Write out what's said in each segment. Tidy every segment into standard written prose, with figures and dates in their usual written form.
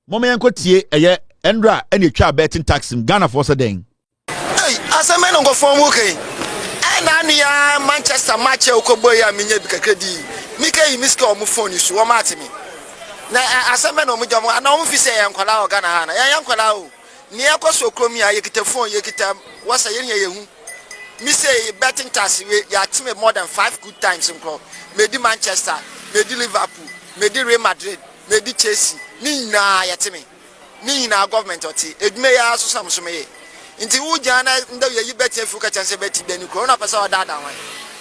Moment tie Endra any twa betting tax in Ghana for den. Hey, as a man on go form okay. And Manchester match Okoboya Minya Bikakadi. Mika Miska or Mufoni, so Matimi. Na as a man on Mujamo, and I'm say Yankola Ghana, Yankola. Niako so Cromia, Yakita phone, Yakita, what's a year? Me say betting tax, ya team more than 5 good times in Cro. Maybe Manchester, maybe Liverpool, maybe Real Madrid, maybe Chelsea. Nina Yatimi. Nina government or tea. It may also some sume. Inti ujana ndo ye beti fuka chance beti benu corona pasa dada wan.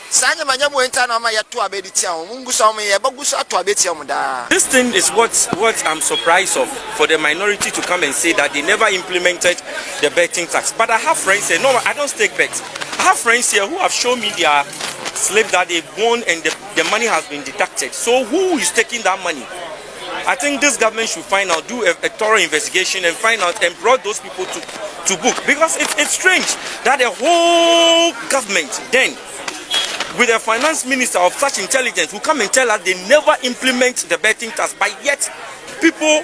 Sanya manyamu enta na ma yatu abedi tia mungu so me ye bagu so atu abeti da. This thing is what I'm surprised of, for the minority to come and say that they never implemented the betting tax. But I have friends say no, I don't stake bets. I have friends here who have shown me their slip that they won and the money has been deducted. So who is taking that money? I think this government should find out, do a thorough investigation and find out and brought those people to book. Because it's strange that the whole government then, with a finance minister of such intelligence, who come and tell us they never implement the betting tax, but yet people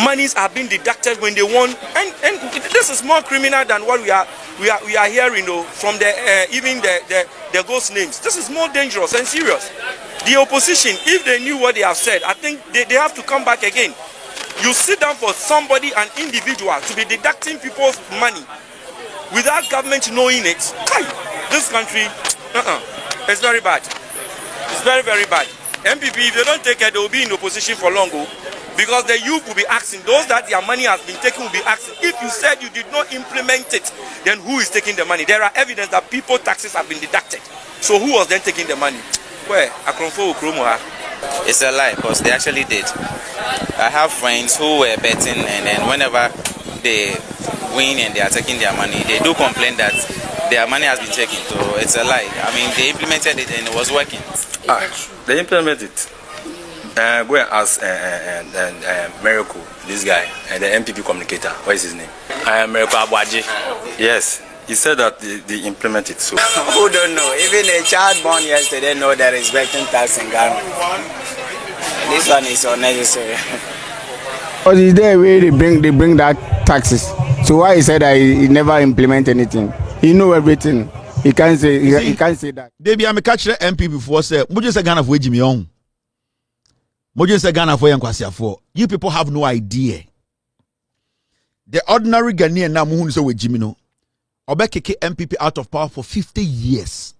monies are being deducted when they won, and this is more criminal than what we are hearing from the even the ghost names. This is more dangerous and serious. The opposition, if they knew what they have said, I think they have to come back again. You sit down for somebody, an individual, to be deducting people's money without government knowing it. This country, it's very bad. It's very, very bad. MPP, if they don't take it, they will be in opposition for long. Because the youth will be asking, those that their money has been taken will be asking, if you said you did not implement it, then who is taking the money? There are evidence that people's taxes have been deducted. So who was then taking the money? Where? Akuffo Ukrumoha. It's a lie, because they actually did. I have friends who were betting, and then whenever they win and they are taking their money, they do complain that their money has been taken. So it's a lie. I mean, they implemented it and it was working. They implemented it. Go and ask Miracle, this guy, and the MPP communicator. What is his name? Miracle Abwaji. Yes. He said that they implement it. So who don't know? Even a child born yesterday know there is betting tax in Ghana. This one is unnecessary. But is there a way they bring that taxes? So why he said that he never implement anything? He know everything. He can't say that. They be am catch the MP before say, "Mojo say Ghana for Jimmy on." Mojo say Ghana for Yankwasi for. You people have no idea. The ordinary Ghanaian now who say we Jimmy no. Obekeke MPP out of power for 50 years.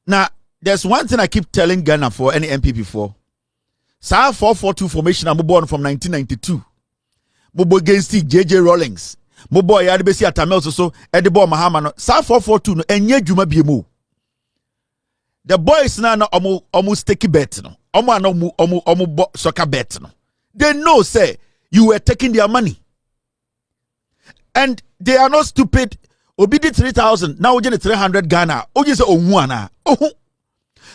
Now, there's one thing I keep telling Ghana for any MPP for. SAR 442 formation I'm born from 1992. Mobo against JJ Rawlings. Mobo Yadibesi Atamel so Edibo Mahama. SAR 442 no enye juma biemu. The boys now almost take bet no. Omo soccer bet no. They know say you were taking their money. And they are not stupid. Obi did 3,000. Now we get 300 Ghana. Oji say omuana.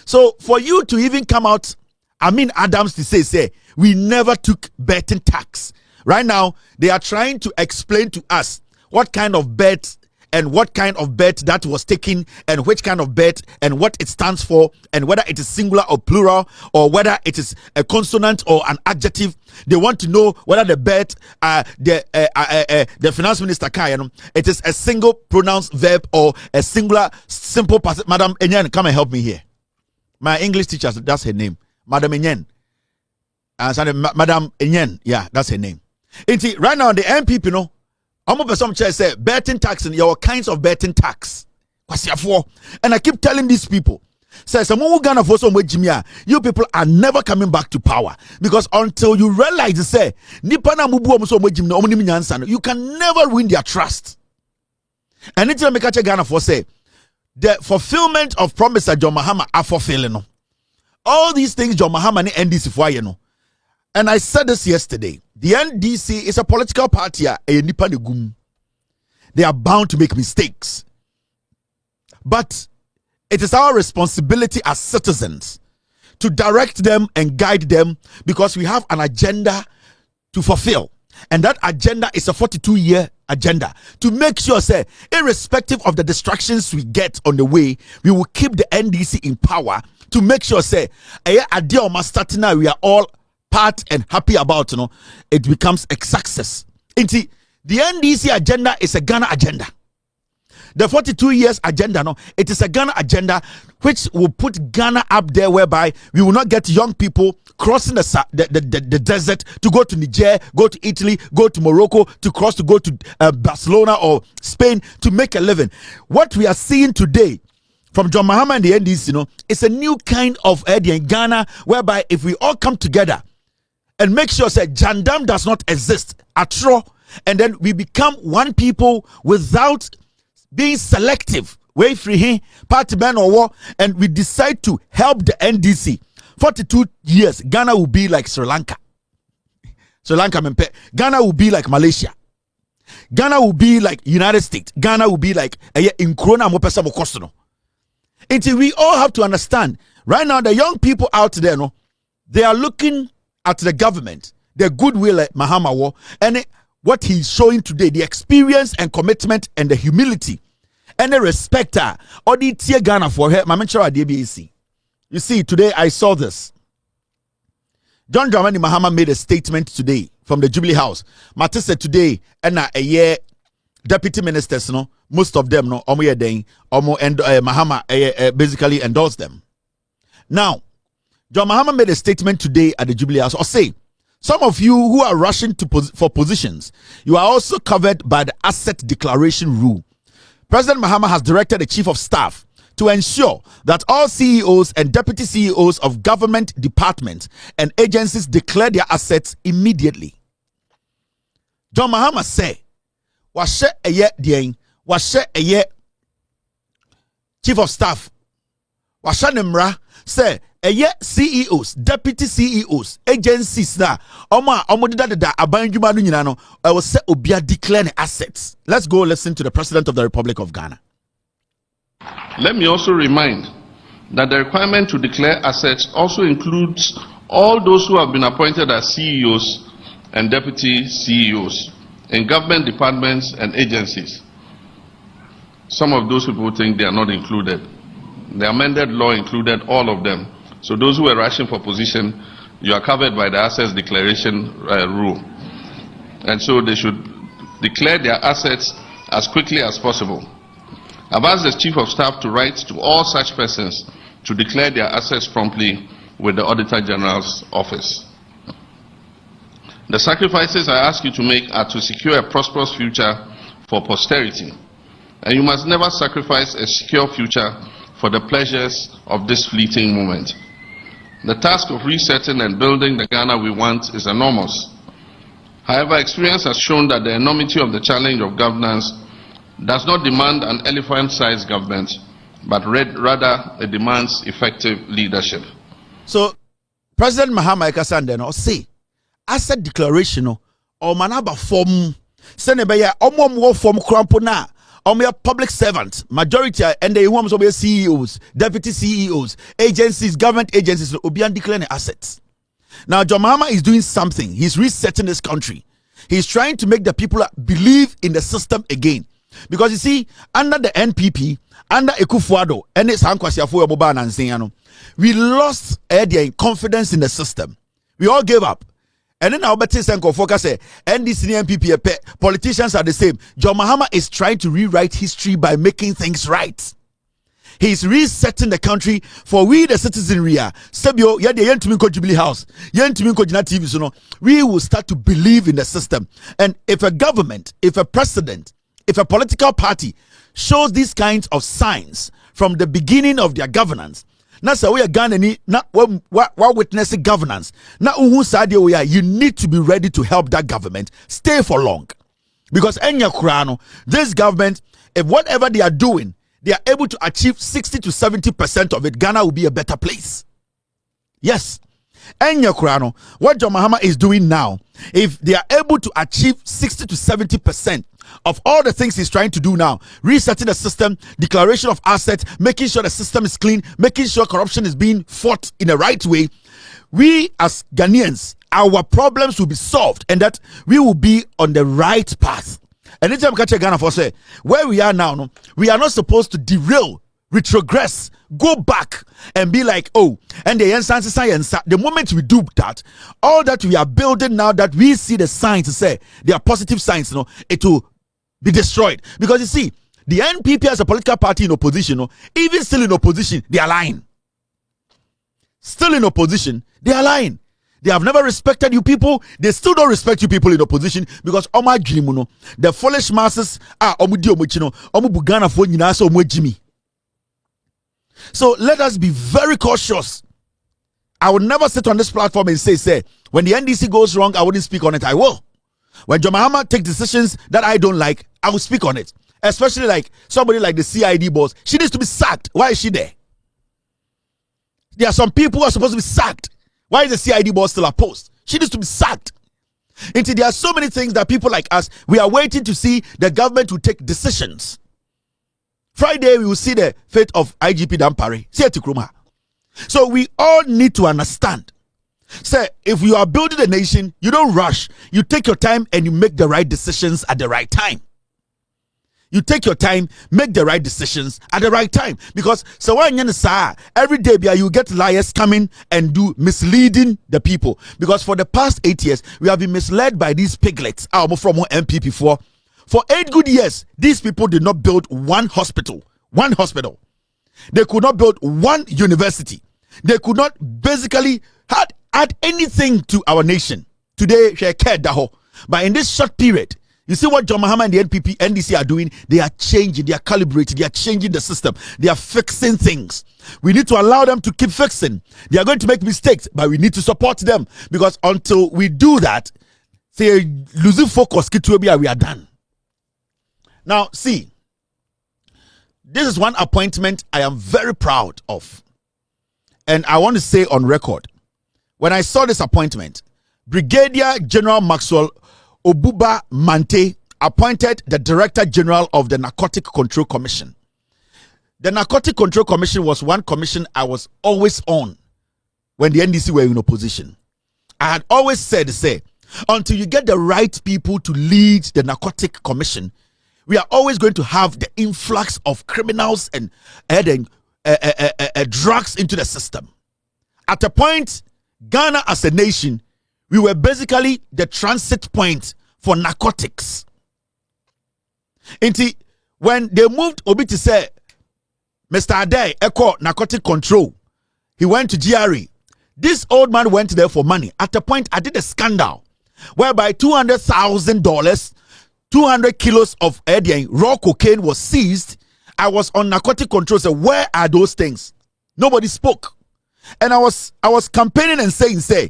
So for you to even come out, Adams to say we never took betting tax. Right now they are trying to explain to us what kind of bet and what kind of bet that was taken and which kind of bet and what it stands for and whether it is singular or plural or whether it is a consonant or an adjective. They want to know whether the bet the finance minister it is a single pronounced verb or a singular simple passive. Madam Enyen, come and help me here. My English teacher, that's her name. Madam Enyen. Madam Enyen, yeah, that's her name. Right now the MPP, you know, I'm over some chair say betting tax and your kinds of betting tax. And I keep telling these people, say someone Ghana for some Jimmy, you people are never coming back to power because until you realize say Nipana Mubu you can never win their trust. And it's make Ghana for say the fulfillment of promise that John Mahama are fulfilling. All these things John Mahama and NDC for you know. And I said this yesterday. The NDC is a political party. They are bound to make mistakes. But it is our responsibility as citizens to direct them and guide them because we have an agenda to fulfill. And that agenda is a 42-year agenda to make sure, say, irrespective of the distractions we get on the way, we will keep the NDC in power to make sure, say, we are all part and happy about, it becomes a success. The NDC agenda is a Ghana agenda. The 42 years agenda, it is a Ghana agenda which will put Ghana up there, whereby we will not get young people crossing the desert to go to Niger, go to Italy, go to Morocco, to go to Barcelona or Spain to make a living. What we are seeing today from John Mahama and the NDC, it's a new kind of idea in Ghana, whereby if we all come together and make sure that Jandam does not exist at all, and then we become one people without being selective, way free here, party man or war, and we decide to help the NDC. 42 years, Ghana will be like Sri Lanka. Ghana will be like Malaysia. Ghana will be like United States. Ghana will be like in Corona Mopesa Mokosono. Until we all have to understand, right now the young people out there, they are looking at the government, their goodwill at Mahama War, and what he's showing today, the experience and commitment and the humility and the respect or the tier Ghana for her. You see, today I saw this. John Dramani Mahama made a statement today from the Jubilee House. Mate said today, and a year deputy ministers, most of them, Mahama basically endorsed them. Now, John Mahama made a statement today at the Jubilee House, or say, some of you who are rushing for positions, you are also covered by the asset declaration rule. President Mahama has directed the chief of staff to ensure that all CEOs and deputy CEOs of government departments and agencies declare their assets immediately. John Mahama say, "Washe eye dien, washe eye chief of staff, washe nemra say." CEOs, deputy CEOs, agencies na omo da abanjuma no nyina no I will say obia declare the assets. Let's go listen to the President of the Republic of Ghana. Let me also remind that the requirement to declare assets also includes all those who have been appointed as CEOs and deputy CEOs in government departments and agencies. Some of those people think they are not included. The amended law included all of them. So those who are rushing for position, you are covered by the assets declaration rule. And so they should declare their assets as quickly as possible. I've asked the Chief of Staff to write to all such persons to declare their assets promptly with the Auditor General's office. The sacrifices I ask you to make are to secure a prosperous future for posterity. And you must never sacrifice a secure future for the pleasures of this fleeting moment. The task of resetting and building the Ghana we want is enormous. However, experience has shown that the enormity of the challenge of governance does not demand an elephant-sized government, but rather it demands effective leadership. So, President Mahama Ekasandeno say, asset declaration or manaba form, senebaya omom form krampona. Public servants, majority, and they want to be CEOs, deputy CEOs, agencies, government agencies, Obian declaring assets. Now, John Mahama is doing something. He's resetting this country. He's trying to make the people believe in the system again. Because you see, under the NPP, under Akuffo and it's we lost their confidence in the system. We all gave up. And then our better focus say NDC and NPP politicians are the same. John Mahama is trying to rewrite history by making things right. He's resetting the country for we the citizenry. Sebio ya de yentuminko Jubilee House, yentuminko Jina TV so we will start to believe in the system. And if a government, if a president, if a political party shows these kinds of signs from the beginning of their governance, na sa we are Ghana ni na wa witnessing governance. Na uhu sadi we are, you need to be ready to help that government stay for long. Because enya kurano, this government, if whatever they are doing, they are able to achieve 60 to 70% of it, Ghana will be a better place. Yes. Enya kurano, what John Mahama is doing now, if they are able to achieve 60 to 70% of all the things he's trying to do now, resetting the system, declaration of assets, making sure the system is clean, making sure corruption is being fought in the right way, we as Ghanaians, our problems will be solved and that we will be on the right path. And anytime catch Ghana for say, where we are now, we are not supposed to derail retrogress, go back and be like, oh, and the instance science. The moment we do that, all that we are building now, that we see the signs to say they are positive signs, it will be destroyed. Because you see, the NPP as a political party in opposition, even still in opposition, they are lying. Still in opposition, they are lying. They have never respected you people. They still don't respect you people in opposition because the foolish masses are so let us be very cautious. I will never sit on this platform and say, when the NDC goes wrong, I wouldn't speak on it. I will. When John Mahama take decisions that I don't like, I will speak on it. Especially like somebody like the CID boss. She needs to be sacked. Why is she there? There are some people who are supposed to be sacked. Why is the CID boss still a post? She needs to be sacked. Until there are so many things that people like us, we are waiting to see the government will take decisions. Friday, we will see the fate of IGP Dampare. So we all need to understand. Say, if you are building a nation, you don't rush. You take your time and you make the right decisions at the right time. You take your time, make the right decisions at the right time. Because so when every day you get liars coming and do misleading the people. Because for the past 8 years, we have been misled by these piglets from MPP for 8 good years. These people did not build one hospital. They could not build one university. They could not basically add anything to our nation. Today, but in this short period, you see what John Mahama and the NPP, NDC are doing? They are changing, they are calibrating, they are changing the system, they are fixing things. We need to allow them to keep fixing. They are going to make mistakes, but we need to support them because until we do that, say losing focus, we are done. Now, see, this is one appointment I am very proud of, and I want to say on record, when I saw this appointment, Brigadier General Maxwell Obuba Mante appointed the Director General of the Narcotic Control Commission. The Narcotic Control Commission was one commission I was always on when the NDC were in opposition. I had always said, until you get the right people to lead the Narcotic Commission, we are always going to have the influx of criminals and drugs into the system. At a point, Ghana as a nation, we were basically the transit point for narcotics. When they moved Obi to say, Mr. Addo, Echo Narcotic Control, he went to GRE. This old man went there for money. At a point, I did a scandal whereby $200,000, 200 kilos of raw cocaine was seized. I was on narcotic control. So where are those things? Nobody spoke. And I was campaigning and saying,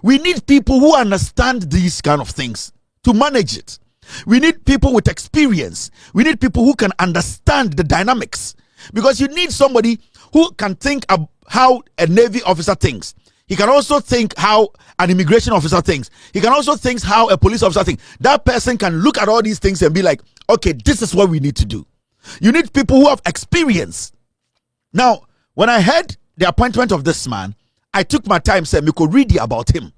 we need people who understand these kind of things to manage it. We need people with experience. We need people who can understand the dynamics. Because you need somebody who can think of how a Navy officer thinks. He can also think how an immigration officer thinks. He can also think how a police officer thinks. That person can look at all these things and be like, okay, this is what we need to do. You need people who have experience. Now, when I heard the appointment of this man, I took my time, said, me could read about him.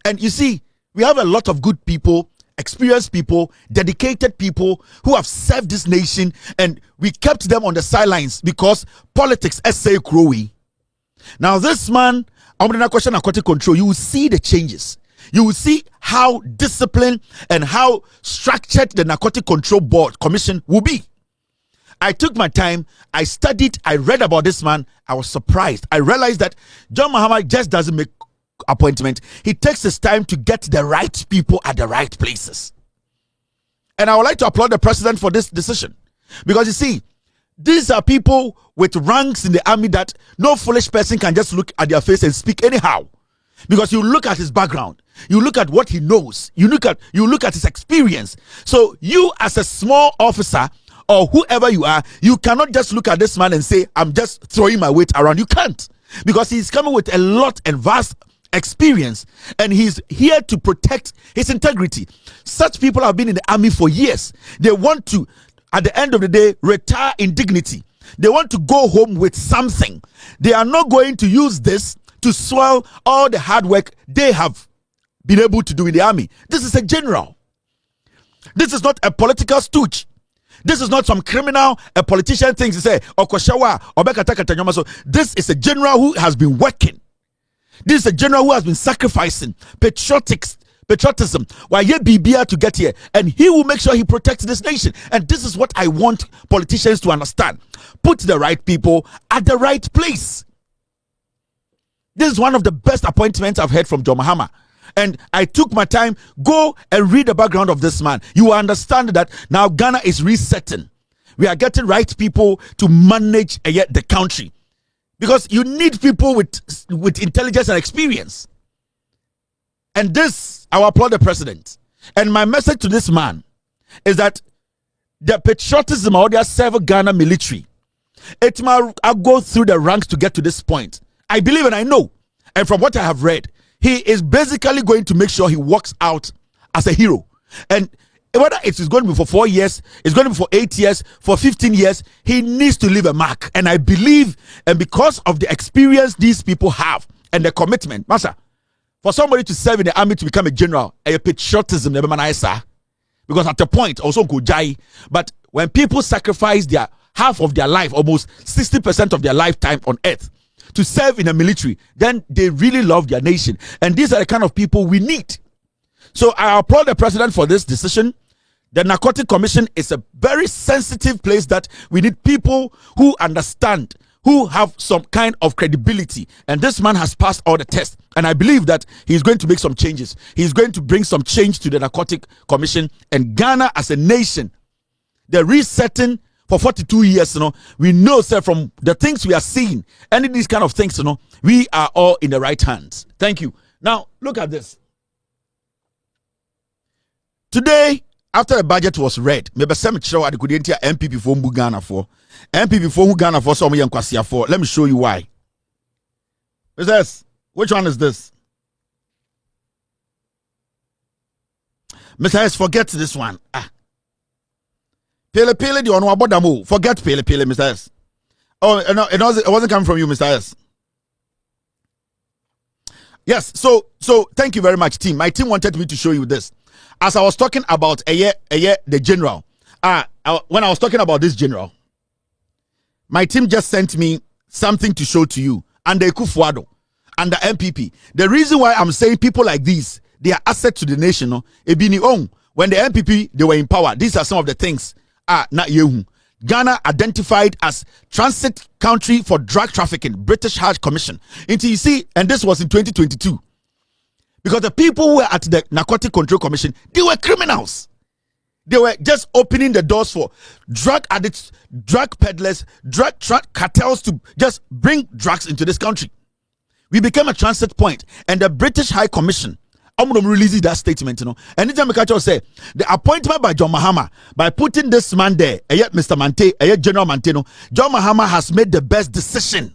And you see, we have a lot of good people, experienced people, dedicated people who have served this nation, and we kept them on the sidelines because politics, essay Crowe. Now, this man, under question narcotic control, you will see the changes. You will see how disciplined and how structured the Narcotic Control Board Commission will be. I took my time, I studied, I read about this man. I was surprised. I realized that John Mahama just doesn't make appointment. He takes his time to get the right people at the right places. And I would like to applaud the president for this decision. Because you see, these are people with ranks in the army that no foolish person can just look at their face and speak anyhow. Because you look at his background, you look at what he knows, you look at his experience. So you as a small officer or whoever you are, you cannot just look at this man and say, I'm just throwing my weight around. You can't. Because he's coming with a lot and vast experience, and he's here to protect his integrity. Such people have been in the army for years. They want to, at the end of the day, retire in dignity. They want to go home with something. They are not going to use this to swell all the hard work they have been able to do in the army. This is a general. This is not a political stooge. This is not some criminal a politician thinks to say okoshawa obekata. So this is a general who has been working. This is a general who has been sacrificing patriotism while ye bibia to get here, and he will make sure he protects this nation. And this is what I want politicians to understand. Put the right people at the right place. This is one of the best appointments I've heard from John Mahama. And I took my time, go and read the background of this man. You will understand that now Ghana is resetting. We are getting right people to manage the country. Because you need people with intelligence and experience. And this, I will applaud the president. And my message to this man is that the patriotism or their serve Ghana military, it might go through the ranks to get to this point. I believe and I know. And from what I have read, he is basically going to make sure he walks out as a hero. And whether it is going to be for 4 years, it's going to be for 8 years, for 15 years, he needs to leave a mark. And I believe, and because of the experience these people have and the commitment, Master, for somebody to serve in the army to become a general, a patriotism, because at the point also go jai. But when people sacrifice their half of their life, almost 60% of their lifetime on earth, to serve in the military, then they really love their nation. And these are the kind of people we need. So I applaud the president for this decision. The Narcotic Commission is a very sensitive place that we need people who understand, who have some kind of credibility. And this man has passed all the tests. And I believe that he's going to make some changes. He's going to bring some change to the Narcotic Commission. And Ghana as a nation, the resetting for 42 years, we know, sir, from the things we are seeing, and these kind of things, we are all in the right hands. Thank you. Now, look at this. Today, after the budget was read, maybe some show the MPP for Ghana for MPP for Ghana for some young Kwasia for. Let me show you why. Which one is this? Mr. S, forget this one. Pele the one about the move. Forget Pele, Mr. S. Oh, no, it wasn't coming from you, Mr. S. Yes, so thank you very much, team. My team wanted me to show you this. As I was talking about the general, when I was talking about this general, my team just sent me something to show to you. And the Akuffo and the MPP. The reason why I'm saying people like these, they are asset to the nation. When the MPP, they were in power, these are some of the things. Not you. Ghana identified as transit country for drug trafficking, British High Commission. Until you see, and this was in 2022. Because the people who were at the Narcotic Control Commission, they were criminals. They were just opening the doors for drug addicts, drug peddlers, drug cartels to just bring drugs into this country. We became a transit point, and the British High Commission, I'm going to release that statement, Anytime I say the appointment by John Mahama, by putting this man there, Mr. Mante, General Manteno, John Mahama has made the best decision.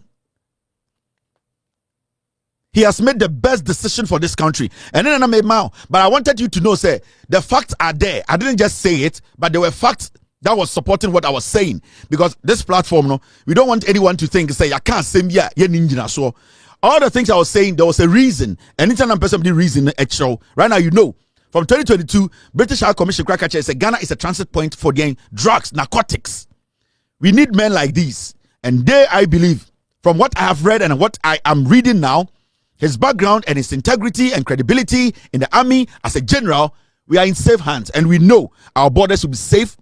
He has made the best decision for this country. And then I made now, but I wanted you to know, the facts are there. I didn't just say it, but there were facts that was supporting what I was saying. Because this platform, we don't want anyone to think, I can't say, so all the things I was saying, there was a reason. Anytime I'm person the reason extra. Right now, from 2022, British High Commission Crackacher said Ghana is a transit point for the drugs, narcotics. We need men like these. And they, I believe, from what I have read and what I am reading now, his background and his integrity and credibility in the army as a general, we are in safe hands. And we know our borders will be safe.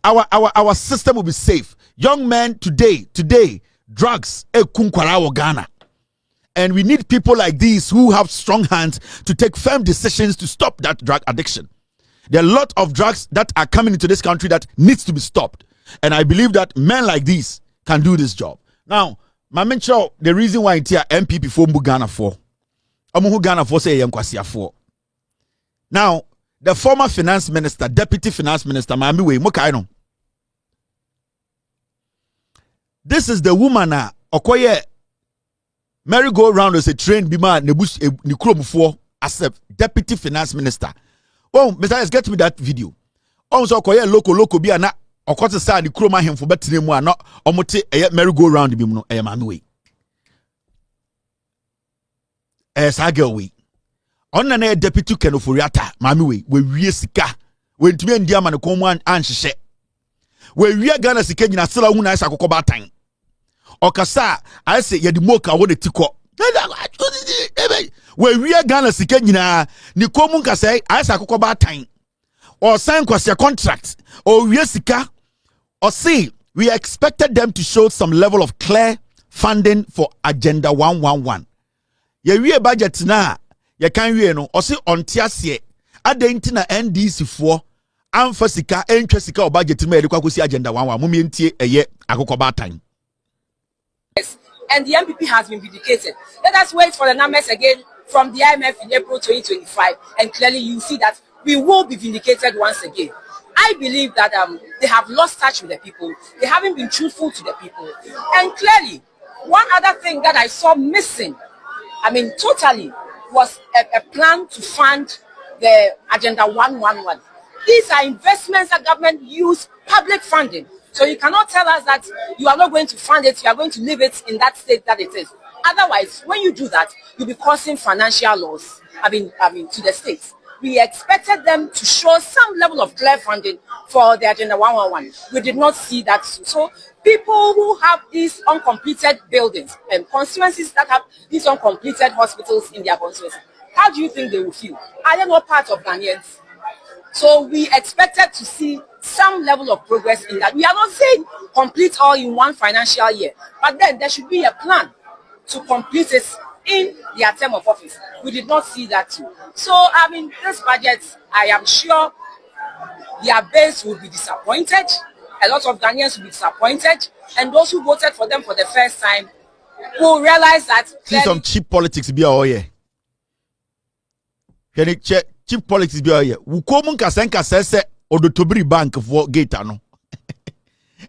Our system will be safe. Young men today, drugs, Ghana. And we need people like these who have strong hands to take firm decisions to stop that drug addiction. There are a lot of drugs that are coming into this country that needs to be stopped. And I believe that men like these can do this job. Now, my mention, the reason why it's here MPP for Ghana for. Ghana for say Kwasia for. Now, the former finance minister, deputy finance minister, Mami Wey Mokaino. This is the woman Okoye merry-go-round as a train bima nebush nikrom for as a deputy finance minister. Oh, Mr. S, get me that video. Oh, so Okoye loco bi ana okote sa nikrom ahemfo betene mu ana omote merry-go-round bi mu no Mami Wey. Sa girl we. Onna na deputy kenoforiata Mami Wey we wie sika. We ntumi ndia ma ne komu anhyehyɛ. we Ghana sika nyina sela hu na isa kokoba tan okasa I say ye di moka wo de tiko we Ghana sika nyina ni komu nkasa isa kokoba tan or sign kwase contract or we sika or see we expected them to show some level of clear funding for agenda 111 ye budget na ye kan wie no or see on tiasie adenti na NDC for amfa sika entwa sika o budget ma edekwa kosi agenda 111 mumie ntie eye akokoba tan. Yes, and the MPP has been vindicated. Let us wait for the numbers again from the IMF in April 2025, and clearly you see that we will be vindicated once again. I believe that they have lost touch with the people. They haven't been truthful to the people. And clearly, one other thing that I saw missing, totally, was a plan to fund the Agenda 111. These are investments that government use public funding. So you cannot tell us that you are not going to fund it, you are going to leave it in that state that it is. Otherwise, when you do that, you'll be causing financial loss, to the states. We expected them to show some level of clear funding for the Agenda 111. We did not see that. So people who have these uncompleted buildings and constituencies that have these uncompleted hospitals in their constituencies, how do you think they will feel? Are they not part of Ghanaians? So we expected to see some level of progress in that. We are not saying complete all in one financial year, but then there should be a plan to complete it in their term of office. We did not see that too. So, this budget, I am sure their base will be disappointed. A lot of Ghanaians will be disappointed. And those who voted for them for the first time will realize that... See some cheap politics be all here. Cheap politics be all here. Wukomun kasenka sese odotobri bank for gate ano.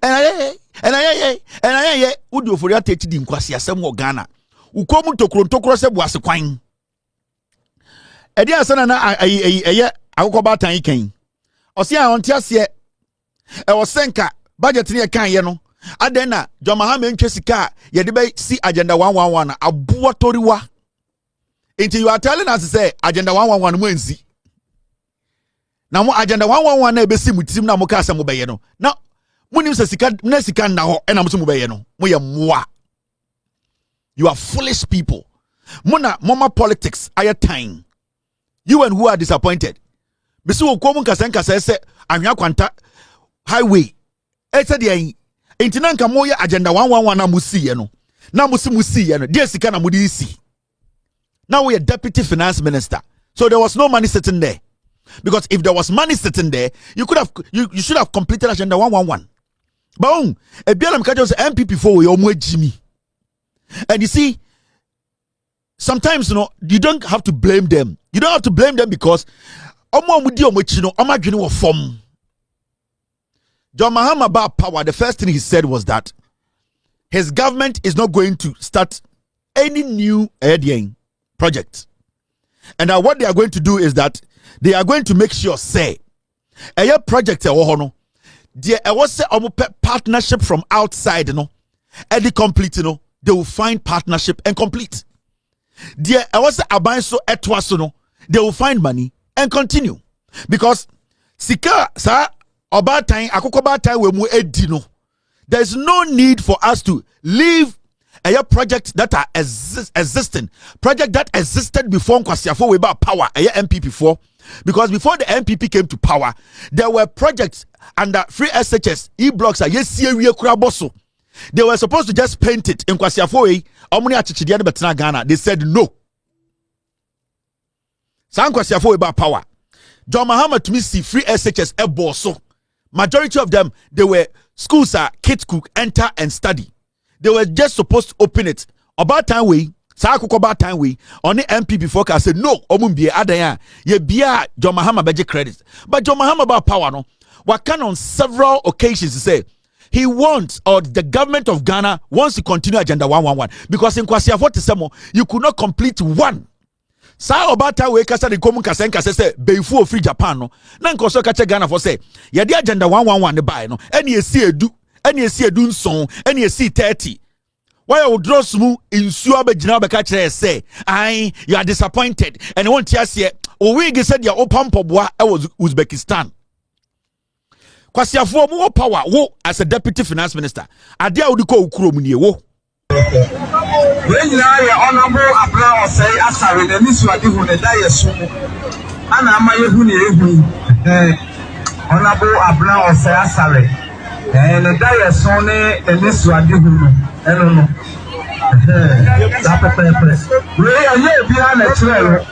And I would you for your take di nkwasi asem wo Ghana. Wukomun tokro se boase kwan. Edi asana na akokoba tan ikan. Osi a onti ase e wo senka budget ne kan ye no. Aden na John Mahama ntwe sika ye de be si agenda 111 na aboa toriwa. Until you are telling us to say agenda 111 mo ensi. Na mo agenda 111 na ebesi mutim na mo ka asem be ye no. Na munim se sika na sika na ho e na mo so mo be ye no. Mo ye moa. You are foolish people. Mona mama politics aya time. You and who are disappointed. Bisi wo komu nkasa se anhwa kwanta highway. E se de entina nka mo ye agenda 111 na musi ye no. Na musi ye no. De sika na mudi isi. Now we are deputy finance minister. So there was no money sitting there. Because if there was money sitting there, you should have completed agenda 111. But a BLM say MPP for we Jimmy. And you see, sometimes you don't have to blame them. You don't have to blame them because John Mahama about power, the first thing he said was that his government is not going to start any new project. And now what they are going to do is that they are going to make sure say a project there was a partnership from outside, and the complete, they will find partnership and complete. There was a banso etwaso, they will find money and continue. Because sika sa obatan akokobatai we mu edino. There's no need for us to leave a project that are existing, project that existed before Nkwasiafo we about power, a MPP before, because before the MPP came to power, there were projects under free SHS, e-blocks, they were supposed to just paint it in Nkwasiafo Ghana. They said no. San Nkwasiafo we about power. John Mahama to me see free SHS eboso. Majority of them, they were schools are kids could enter and study. They were just supposed to open it. About time we, about time we, on the MP before I said no, Omumbie Adaya, ye bia John Mahama beje credit. But John Mahama about power no, what can on several occasions to say he wants, or the government of Ghana wants to continue agenda 111 because in Kwasiafo Tisemo you could not complete one. Sa about time we kasa de komu kasenka say beifu free Japan no. Na nkoso kache Ghana for say ye di agenda 111 ne buy no. Any esi edu. Any see a dun song, any see 30. Why I would draw smooth in Suabe Jinabe catcher say, you are disappointed, and I want to say, we said your open pobwa, I was Uzbekistan. Kwasiafo mo power wo as a deputy finance minister. Ade a wodi ko ukuro mu nie wo. When you are honorable Abra or say Asari, the Miss Wadihu, the Diasu, and Amayahu, honorable Abra or say Asari, and the Diasone, the Miss Wadihu, I don't know. We are here behind a trail.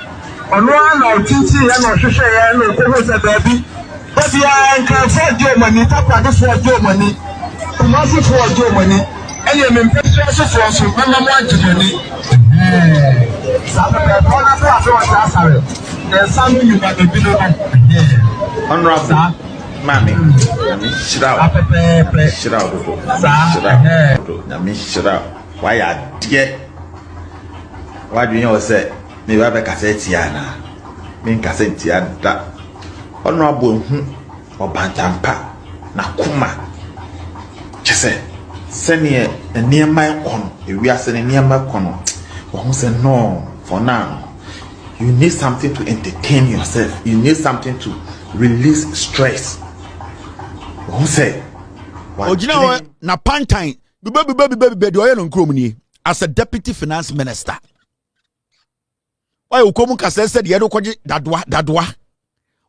On one or teaching and or Shisha and the baby. But you are in Germany, Papa, this was Germany, Kumasi for Germany. Any impressions for us, remember what Germany. There's something you got to be doing. Honorable Mammy, shut out. Shut out. Shut out. Why are dear? Why do you say, maybe I have a cassette? Mean cassette that Honorable or Bantampa, Nakuma. Just say. Senior and near my on, if we are sending near my corner, who say no for now. You need something to entertain yourself, you need something to release stress. Who say, Ojina na Pantine, baby, as a deputy finance minister. Why Ukomu Kase said, Yedo Koji Dadwa.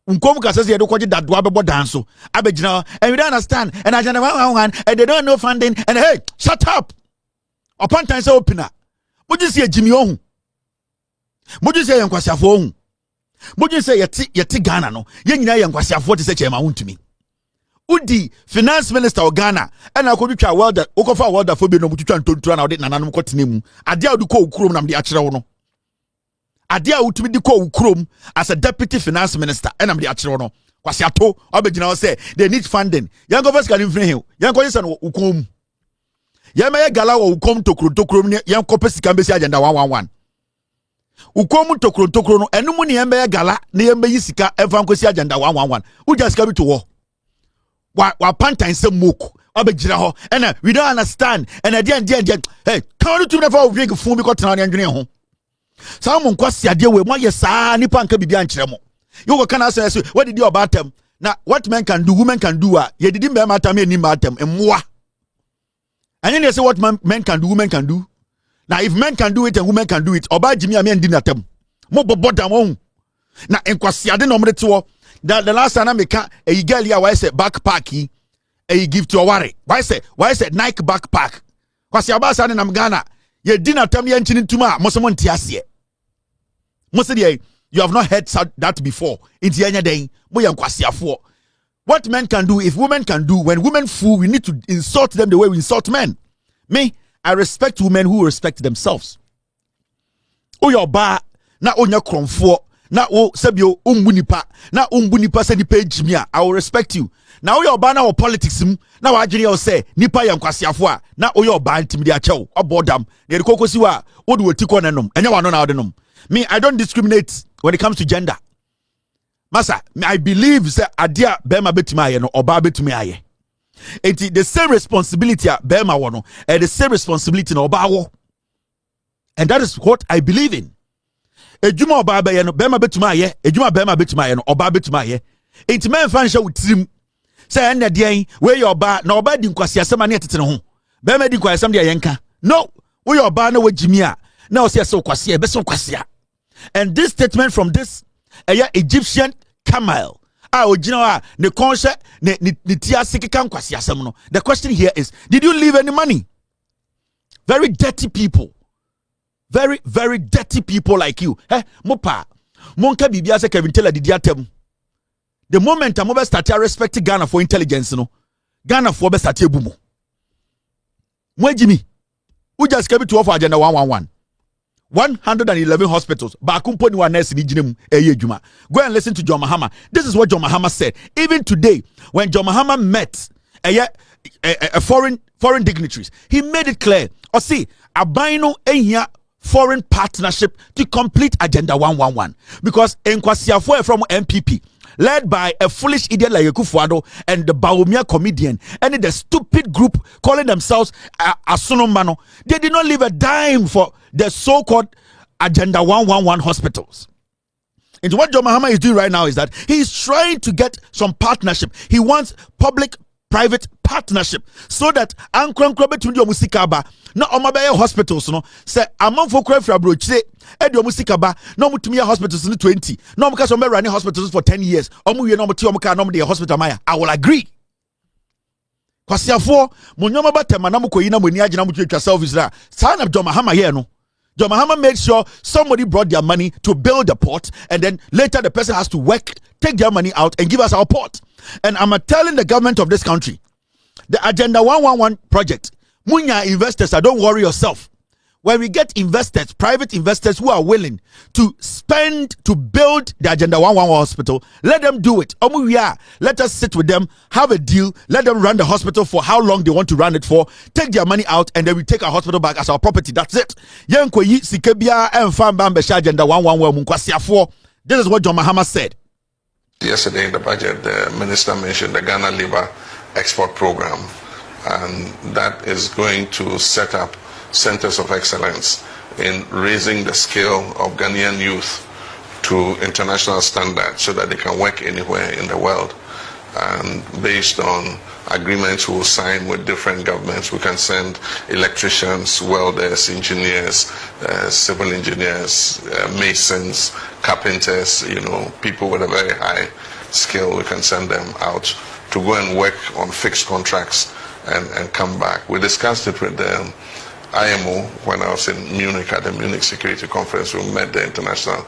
Unkom ka says you don't that dwabo dance so abegina and you don't understand and I and they don't know funding and hey shut up upon time say opener would you say Jimmy ohun would you say yankwasiafo ohun would you say yeti Ghana no ye nyina yankwasiafo te say chema huntumi udi finance minister of Ghana and I could try well that okofa well that for be no mututwa ntontura na ode nananom kotenemu ade a odi ko okurom na me akere wo no ade a utumi di ko ukrom as a deputy finance minister and am the akere no kwasi ato obegina say they need funding yan go first can infre him yan go yesa no ukom yan me gala wo ukom tokrom yan ko pesika mbesi agenda 111 ukom tokro no enum ne yan me gala ne yan be sika evan kosi agenda 111 u just come to war wa pantan se moku obegina ho and we don't understand and at the end hey can you to never drink fun bi ko tena ne ndwene ho Someone kwasi ade we mo yesa nipa nka bibia nkyere mo you go can answer what did you about them now what men can do women can do ye did me matter me ni matter emwa and then they say what men can do women can do now if men can do it and women can do it oba jimi am ndi natem mo boboda mo na enkwasi ade no mrete wo the last time I make a girl here why say backpack e give to worry why say Nike backpack kwasi abasa ne nam Ghana ye di natem ye nchini ntuma mo so mo ntiase you have not heard that before. What men can do, if women can do, when women fool, we need to insult them the way we insult men. Me, I respect women who respect themselves. O your bar, na onya kromfo, na o sebio umbunipa, na umbunipa se nipa jimia. I will respect you. Na o your bar na o politics na wa adwene o say nipa ya nkwasiafo a na o your bar ntimidi achew obodam. Na de kokosiwa o de wotiko nanom. Enya wano na odenom. Me, I don't discriminate when it comes to gender. Masa, I believe say adia bema betuma aye no oba betuma aye. Enti the same responsibility bema wono and the same responsibility no oba wo. And that is what I believe in. Ejuma oba be no bema betuma aye, ejuma bema betuma aye no oba betuma aye. Enti men fan hye wutirim. Say enne de we your oba na oba di nkwasiasema na tetene ho. Bema di nkwasiasem de yenka. No, we your oba na wajimi a na o say so kwasia be so kwasia. And this statement from this Egyptian camel, the question here is, did you leave any money? Very dirty people, very, very dirty people like you. Hey, mopa, monka bibia se Kevin Taylor did yatem. The moment I'm over start respecting Ghana for intelligence, no Ghana for best start bumo. Jimmy, who just came to offer agenda 111. 111 hospitals. Go and listen to John Mahama. This is what John Mahama said. Even today, when John Mahama met a foreign dignitaries, he made it clear. See, abino enya foreign partnership to complete Agenda 111 because Nkwasiafo from MPP, led by a foolish idiot like Akuffo and the Baumia comedian and the stupid group calling themselves Asunomano, they did not leave a dime for the so-called Agenda 111 hospitals. And what John Mahama is doing right now is that he's trying to get some partnership. He wants public-private partnership so that Ankronkrobe to the Musikaba, no Omabaya hospitals, no, say among for Crefra Edio Musikaba, no Mutumia hospitals in 20, no because I'm running hospitals for 10 years, Omu Yomoka, no the hospital Maya. I will agree. Kwasiafo, Munyama Batema, Namuko Ina Muniaja Namutu yourself is that. Son of John Mahama here, no. John Mahama made sure somebody brought their money to build the port, and then later the person has to work, take their money out, and give us our port. And I'm telling the government of this country, the Agenda 111 project, Munya investors, don't worry yourself. When we get investors, private investors who are willing to spend to build the Agenda 111 hospital, let them do it. Let us sit with them, have a deal, let them run the hospital for how long they want to run it for, take their money out, and then we take our hospital back as our property. That's it. Agenda 111. This is what John Mahama said. Yesterday in the budget, the minister mentioned the Ghana Labour Export Program, and that is going to set up centers of excellence in raising the skill of Ghanaian youth to international standards so that they can work anywhere in the world. And based on agreements we'll sign with different governments, we can send electricians, welders, engineers, civil engineers, masons, carpenters, people with a very high skill. We can send them out to go and work on fixed contracts and come back. We discussed it with them. IMO, when I was in Munich at the Munich Security Conference, we met the international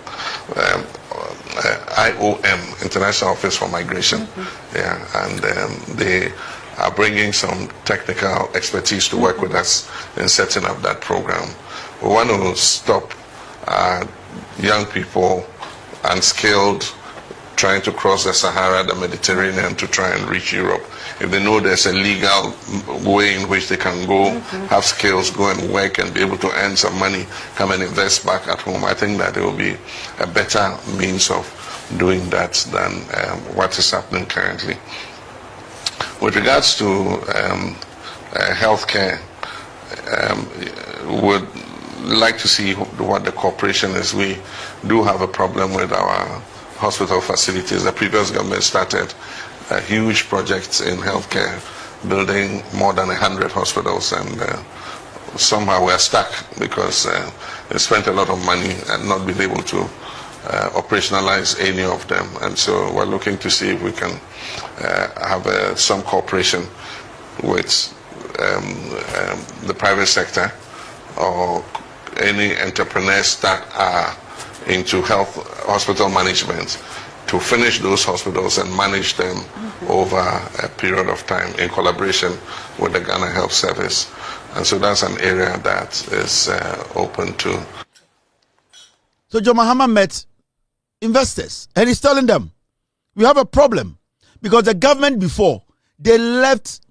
IOM, International Office for Migration, and they are bringing some technical expertise to work with us in setting up that program. We want to stop young people, unskilled, trying to cross the Sahara, the Mediterranean to try and reach Europe. If they know there's a legal way in which they can go, have skills, go and work and be able to earn some money, come and invest back at home, I think that there will be a better means of doing that than what is happening currently. With regards to healthcare, would like to see what the cooperation is. We do have a problem with our hospital facilities. The previous government started a huge project in healthcare, building more than 100 hospitals, and somehow we're stuck because they spent a lot of money and not been able to operationalize any of them. And so we're looking to see if we can have some cooperation with the private sector or any entrepreneurs that are into hospital management to finish those hospitals and manage them over a period of time in collaboration with the Ghana Health Service. And so that's an area that is open to. So John Mahama met investors and he's telling them, we have a problem because the government before, they left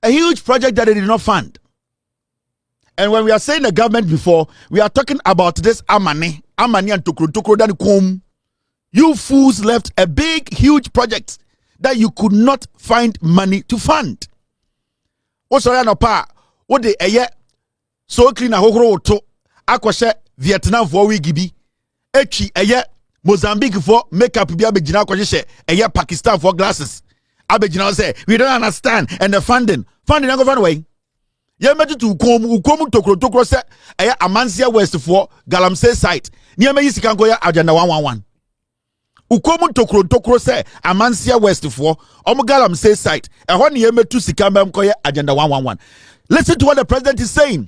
a huge project that they did not fund. And when we are saying the government before, we are talking about this Amani and Tukru. You fools left a big, huge project that you could not find money to fund. What's pa? What the so clean a horo to Akwashe Vietnam for Wigibi. Echi Mozambique for makeup be abegina kwashe Pakistan for glasses. Abegina say we don't understand and the funding go find way. Yemeti to ukomu tokro se Amansia West for Galamsey site. Niame yisi kan go ya Agenda 111. Ukomu tokro se Amansia West for Galamsey site. Ehon yemetu sikamba mkoye Agenda 111. Listen to what the president is saying.